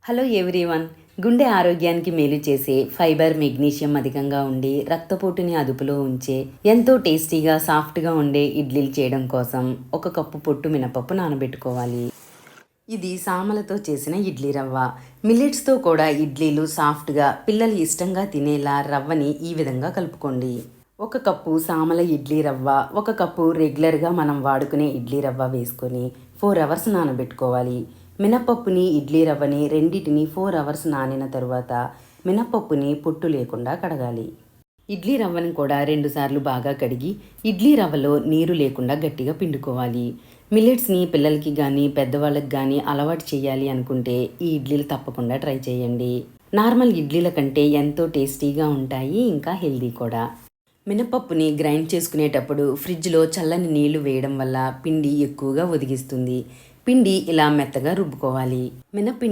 Hello everyone. గుండె ఆరోగ్యానికి మేలు చేసే ఫైబర్, మెగ్నీషియం అధికంగా ఉండి రక్తపోటుని అదుపులో ఉంచే ఎంతో టేస్టీగా సాఫ్ట్గా ఉండే ఇడ్లీలు చేయడం కోసం 1 కప్పు పొట్టు మినపప్పు నానబెట్టుకోవాలి. ఇది సామలతో చేసిన ఇడ్లీ రవ్వ. మిల్లెట్స్తో కూడా ఇడ్లీలు సాఫ్ట్గా పిల్లలు ఇష్టంగా తినేలా రవ్వని ఈ విధంగా కలుపుకోండి. 1 కప్పు సామల ఇడ్లీ రవ్వ, 1 కప్పు రెగ్యులర్గా మనం వాడుకునే ఇడ్లీ రవ్వ వేసుకొని 4 అవర్స్ నానబెట్టుకోవాలి. మినపప్పుని, ఇడ్లీ రవ్వని రెండింటిని 4 అవర్స్ నానిన తరువాత మినపప్పుని పొట్టు లేకుండా కడగాలి. ఇడ్లీ రవ్వని కూడా 2 సార్లు బాగా కడిగి ఇడ్లీ రవ్వలో నీరు లేకుండా గట్టిగా పిండుకోవాలి. మిల్లెట్స్ని పిల్లలకి కానీ పెద్దవాళ్ళకి కానీ అలవాటు చేయాలి అనుకుంటే ఈ ఇడ్లీలు తప్పకుండా ట్రై చేయండి. నార్మల్ ఇడ్లీల కంటే ఎంతో టేస్టీగా ఉంటాయి, ఇంకా హెల్దీ కూడా. మినపప్పుని గ్రైండ్ చేసుకునేటప్పుడు ఫ్రిడ్జ్లో చల్లని నీళ్లు వేయడం వల్ల పిండి ఎక్కువగా ఒదిగిస్తుంది. పిండి ఇలా మెత్తగా రుబ్బుకోవాలి. మినపిండి